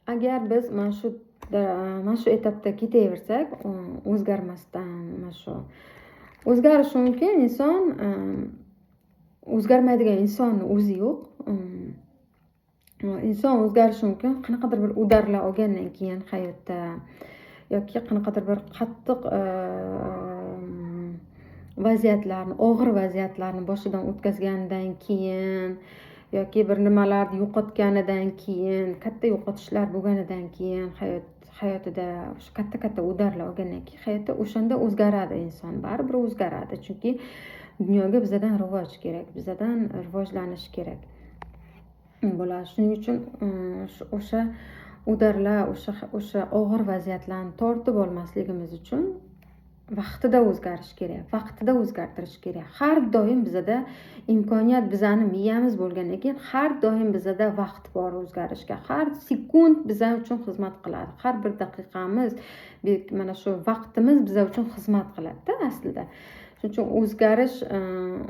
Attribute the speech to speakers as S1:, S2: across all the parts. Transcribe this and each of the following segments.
S1: agar biz mana shu etapda ketaversak, o'zgarmasdan mana shu o'zgarishi mumkin. Inson o'zgarmaydigan insonni o'zi yo'q. Inson o'zgarishi mumkin qanaqadir bir udarlar olgandan keyin hayotda, yoki qanaqadir bir qattiq vaziyatlarni, og'ir vaziyatlarni boshidan o'tkazgandan keyin, yoki bir nimalarni yo'qotganidan keyin, katta yo'qotishlar bo'lganidan keyin, hayotida o'sha katta udarlar olgandan keyin hayotda o'shanda o'zgaradi inson, baribir o'zgaradi. Chunki dunyoga bizadan rivoj kerak, bizadan rivojlanish kerak bo'ladi. Shuning uchun o'sha udarlar, o'sha og'ir vaziyatlarni tortib olmasligimiz uchun vaqtida o'zgarish kerak, vaqtida o'zgartirish kerak. Har doim bizada imkoniyat, bizani miyamiz bo'lgandan keyin har doim bizada vaqt bor o'zgarishga. Har sekund bizlar uchun xizmat qiladi. Har bir daqiqamiz, mana shu vaqtimiz bizlar uchun xizmat qiladi-da aslida. Shuning uchun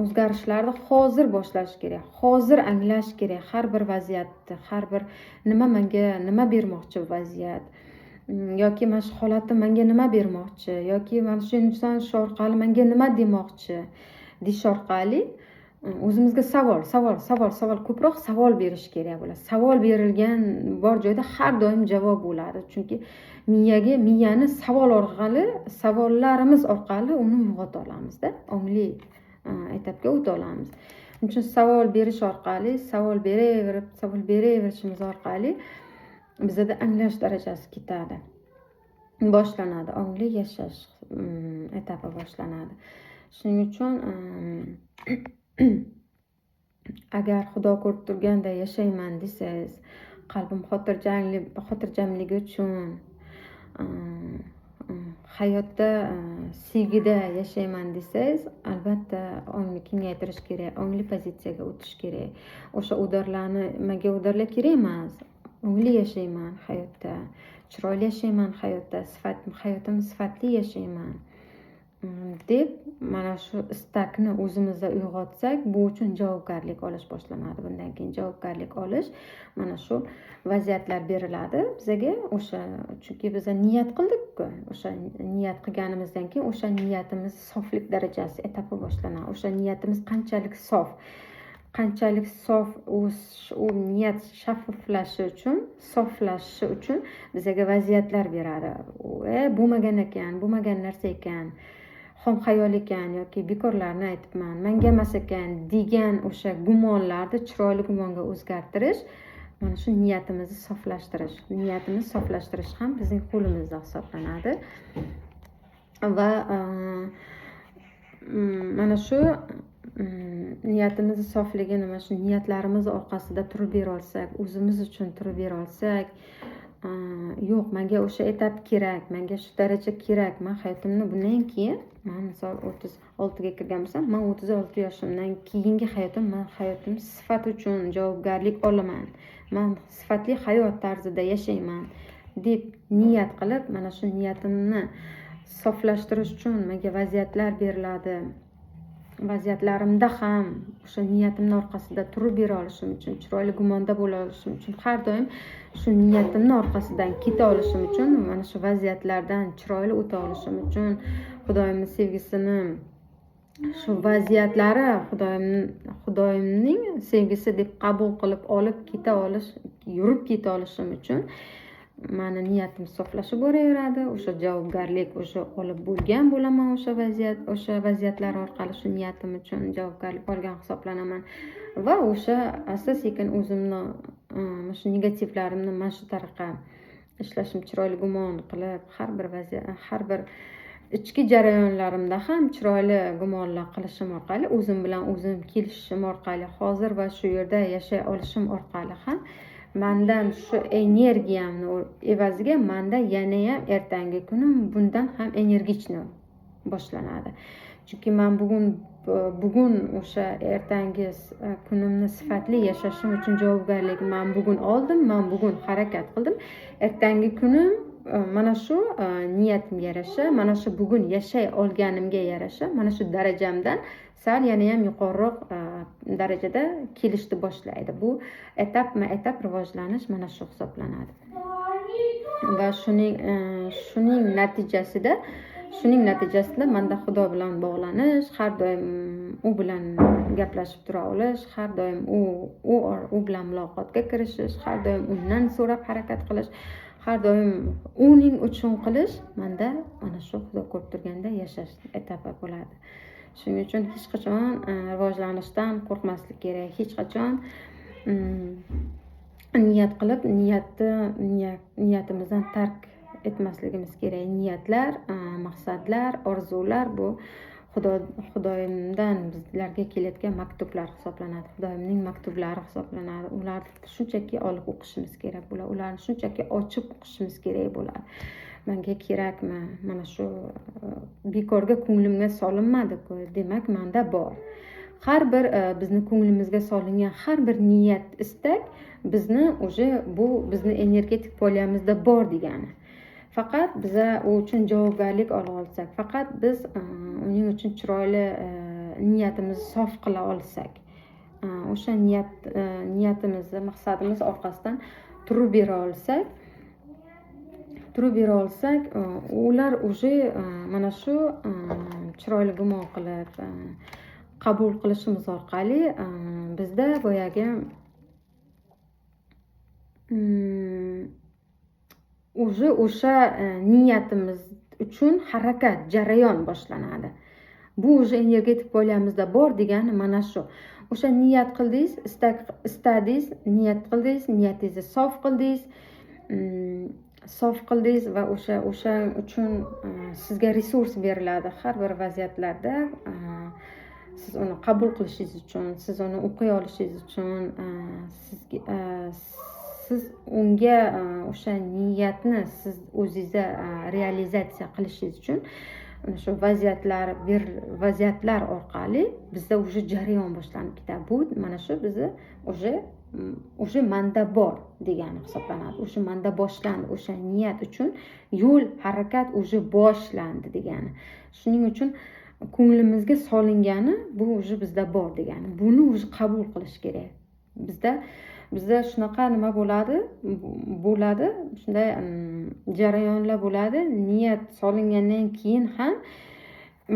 S1: o'zgarishlarni hozir boshlash kerak, hozir anglash kerak. Har bir vaziyatni, har bir nima bermoqchi vaziyat, yoki mana shu holatda menga nima bermoqchi, yoki mana shu inson shu orqali menga nima demoqchi deyish orqali o'zimizga savol ko'proq savol berish kerak bo'ladi. Savol berilgan bor joyda har doim javob bo'ladi. Chunki miyani savollarimiz orqali uni uyg'ota olamizda, ongli etapga o'ta olamiz. Shuning uchun savol berish orqali, savol beraverishimiz orqali bizada anglash darajasi ketadi, boshlanadi, ongli yashash etapi boshlanadi. Shuning uchun agar Xudo ko'rib turganda yashayman desangiz, qalbim xotirjamligi uchun, hayotda sevgida yashayman desangiz, albatta ongni kengaytirish kerak, ongli pozitsiyaga o'tish kerak. O'sha udarlarni, menga udarlar kerak emas, ongli yashayman hayotda, chiroyli yashayman hayotda, hayotimni sifatli yashayman deb mana shu istakni o'zimizda uyg'otsak, bu uchun javobgarlik olish boshlanadi. Bundan keyin javobgarlik olish, mana shu vaziyatlar beriladi bizga. Chunki biz niyat qildik-ku. O'sha niyat qilganimizdan keyin o'sha niyatimiz soflik darajasi etapi boshlanadi. O'sha niyatimiz qanchalik sof, u niyat shaffoflashishi uchun, soflashishi uchun bizga vaziyatlar beradi. Bo'lmagan narsa ekan, xom xayol ekan, yoki bekorlarni aytibman, menga emas ekan degan o'sha gumonlarni chiroyli gumonga o'zgartirish, mana shu niyatimizni soflashtirish ham bizning qo'limizda hisoblanadi. Va mana shu niyatimizni sofligini, mana shu niyatlarimiz orqasida turib bera olsak, o'zimiz uchun turib bera olsak, yo'q, menga o'sha etap kerak, menga shu daraja kerak, men hayotimni bundan keyin, men misol 36ga kirgan bo'lsam, men 36 yoshimdan keyingi hayotim sifat uchun javobgarlik olaman, men sifatli hayot tarzida yashayman deb niyat qilib, mana shu niyatimni soflashtirish uchun menga vaziyatlar beriladi. Vaziyatlarimda ham o'sha niyatimning orqasida turib bera olishim uchun, chiroyli gumonda bo'la olishim uchun, har doim shu niyatimning orqasidan keta olishim uchun, mana shu vaziyatlardan chiroyli o'ta olishim uchun, Xudoyimning sevgisini, shu vaziyatlari Xudoyimning sevgisi deb qabul qilib yurib keta olishim uchun mani niyatim soflashib boraveradi. O'sha javobgarlik, o'sha olib bo'laman, o'sha vaziyatlar orqali shu niyatim uchun javobgarlik olgan hisoblanaman. Va o'sha asta-sekin o'zimni shu negativlarimni mana shu tariqa ishlashim, chiroyli gumon qilib, har bir ichki jarayonlarimda ham chiroyli gumonlar qilishim orqali, o'zim bilan o'zim kelishishim orqali, hozir va shu yerda yashay olishim orqali ham mandan shu energiyamni evaziga manda yana ham ertangi kunim bundan ham energichni boshlanadi. Chunki men bugun o'sha ertangi kunimni sifatli yashashim uchun javobgarlik men bugun oldim, men bugun harakat qildim. Ertangi kunim mana shu niyatimga yarasha, mana shu bugun yashay olganimga yarasha, mana shu darajamdan sal yana ham yuqoriroq darajada kelishni boshlaydi. Bu etap rivojlanish mana shu hisoblanadi. va shuning natijasida manda Xudo bilan bog'lanish, har doim u bilan gaplashib tura olish, har doim u bilan muloqotga kirishish, har doim undan so'rab harakat qilish, har doim uning uchun qilish manda mana shu Xudo ko'rib turganda yashash etapi bo'ladi. Shuning uchun hech qachon rivojlanishdan qo'rqmaslik kerak. Hech qachon niyat qilib niyatimizdan tark etmasligimiz kerak. Niyatlar, maqsadlar, orzular bu Xudoyimdan bizlarga kelayotgan maktublar hisoblanadi. Xudoyimning maktublari hisoblanadi. Ularni shunchaki olib o'qishimiz kerak bo'ladi. Ularni shunchaki ochib o'qishimiz kerak bo'ladi. Menga kerakmi? Mana shu bekorga ko'nglimga solinmadi-ku. Demak, menda bor. Har bir bizni ko'nglimizga solingan har bir niyat, istak bizni bu bizni energetik poliyamizda bor degani. Faqat biza u uchun javobgarlik ola olsak, faqat biz uning uchun chiroyli niyatimizni sof qila olsak, o'sha niyatimizni, maqsadimiz orqasidan turib bera olsak, ular mana shu chiroyli gumon qilib qabul qilishimiz orqali bizda boyagi o'sha niyatimiz uchun harakat, jarayon boshlanadi. Bu energetik poliyamizda bor degani mana shu. O'sha niyat qildingiz, istadingiz, niyat qildingiz, niyatingizni sof qildingiz va o'sha uchun sizga resurs beriladi. Har bir vaziyatlarda siz uni qabul qilishingiz uchun, siz uni o'qiy olishingiz uchun, siz unga o'sha niyatni siz o'zingizda realizatsiya qilishingiz uchun shu vaziyatlar orqali bizda o'sha jarayon boshlanib ketadi. Bu mana shu bizni o'sha manda bor degani hisoblanadi. O'sha manda boshlandi, o'sha niyat uchun yo'l harakat o'sha boshlandi degani. Shuning uchun ko'nglimizga solingani bu bizda bor degani. Buni qabul qilish kerak. Bizda shunaqa nima bo'ladi, shunday jarayonlar bo'ladi. Niyat solingandan keyin ham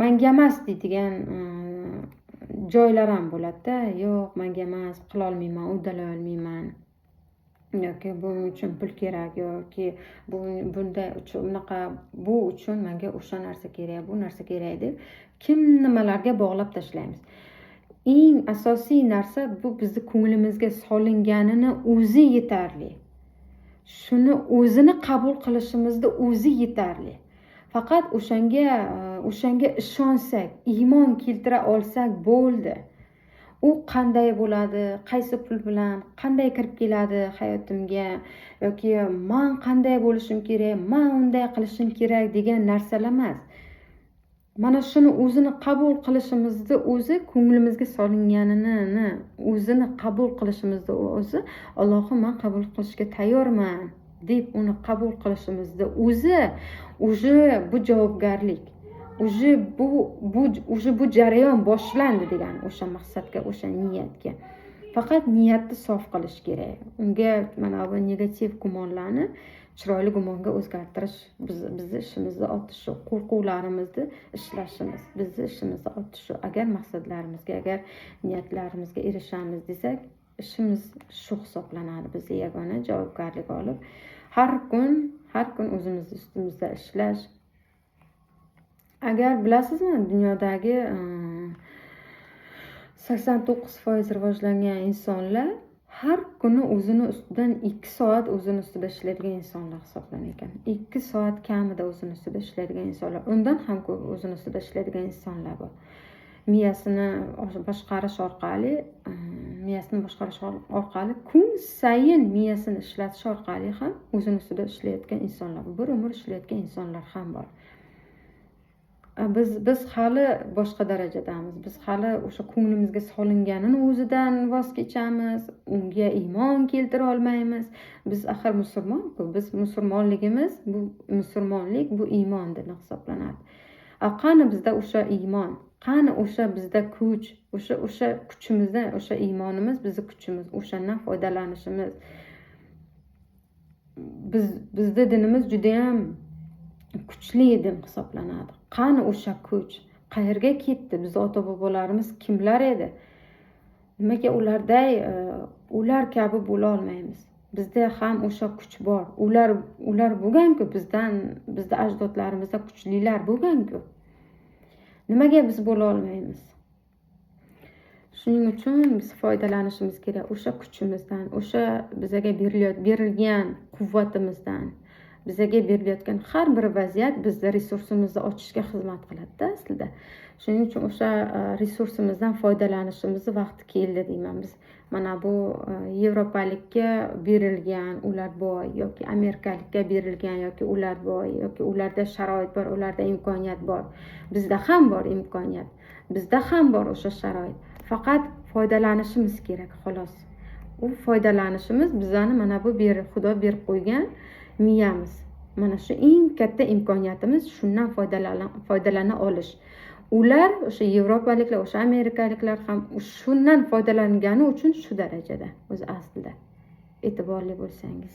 S1: menga emas deydigan joylar ham bo'ladi-da. Yo'q, menga emas, qila olmayman, uddalay olmayman. Yoki buning uchun pul kerak, yoki bu uchun menga o'sha narsa kerak, bu narsa kerak deb kim nimalarga bog'lab tashlaymiz. Eng asosiy narsa bu bizni ko'nglimizga solinganini o'zi yetarli. Shuni o'zini qabul qilishimizda o'zi yetarli. Faqat o'shanga ishonsak, iymon keltira olsak bo'ldi. U qanday bo'ladi, qaysi pul bilan, qanday kirib keladi hayotimga, yoki men qanday bo'lishim kerak, men unday qilishim kerak degan narsalar emas. Mana shuni o'zini qabul qilishimizda o'zi, ko'nglimizga solinganini o'zini qabul qilishimizda o'zi, Allohim men qabul qilishga tayyorman deb uni qabul qilishimizda o'zi bu javobgarlik, bu jarayon boshlandi degani o'sha maqsadga, o'sha niyatga. Faqat niyatni sof qilish kerak. Unga mana bu negativ gumonlarni chiroyli gumonga o'zgartirish bizni ishimizni ortishi, qo'rquvlarimizni ishlashimiz, bizni ishimizni ortishi. Agar maqsadlarimizga, agar niyatlarimizga erishamiz desak, ishimiz shu hisoblanadi. Biz yagona javobgarlik olib har kun o'zimiz ustimizda ishlash. Agar bilasizmi, dunyodagi 89% rivojlangan insonlar har kuni o'zini ustidan 2 soat o'zini ustida ishlaydigan insonlar hisoblanar ekan. 2 soat kamida o'zini ustida ishlaydigan insonlar, undan ham ko'p o'zini ustida ishlaydigan insonlar bor. Miyasini boshqarish orqali kun sayin miyasini ishlatish orqali ham o'zini ustida ishlayotgan insonlar, bir umr ishlayotgan insonlar ham bor. Biz hali boshqa darajadamiz. Biz hali o'sha ko'nglimizga solinganini o'zidan voz kechamiz, unga iymon keltira olmaymiz. Biz axir musulmon-ku. Biz musulmonlik bu iymon deb hisoblanadi. Qani bizda o'sha iymon, qani o'sha bizda kuch, o'sha kuchimizdan, o'sha iymonimiz bizning kuchimiz, o'shandan foydalanishimiz. bizda dinimiz judayam kuchli din hisoblanadi. Qani o'sha kuch? Qayerga ketdi? Biz ota bobolarimiz kimlar edi? Nimaga ular kabi bo'la olmaymiz? Bizda ham o'sha kuch bor. Ular bo'lgan-ku, bizda ajdodlarimizda kuchlilar bo'lgan-ku. Nimaga biz bo'la olmaymiz? Shuning uchun biz foydalanishimiz kerak o'sha kuchimizdan, o'sha bizga berilgan quvvatimizdan. Bizga berilayotgan har bir vaziyat bizda resursimizni ochishga xizmat qiladi-da aslida. Shuning uchun o'sha resursimizdan foydalanishimiz vaqti keldi deyman. Biz mana bu yevropalikka berilgan ular boy yoki amerikalikka berilgan yoki ular boy yoki ularda sharoit bor, ularda imkoniyat bor. Bizda ham bor imkoniyat. Bizda ham bor o'sha sharoit. Faqat foydalanishimiz kerak xolos. U foydalanishimiz bizani mana bu Xudo berib qo'ygan miyamiz. Mana shu eng katta imkoniyatimiz, shundan foydalana olish. Ular o'sha yevropaliklar, o'sha amerikaliklar ham shundan foydalangani uchun shu darajada o'zi aslida. E'tiborli bo'lsangiz.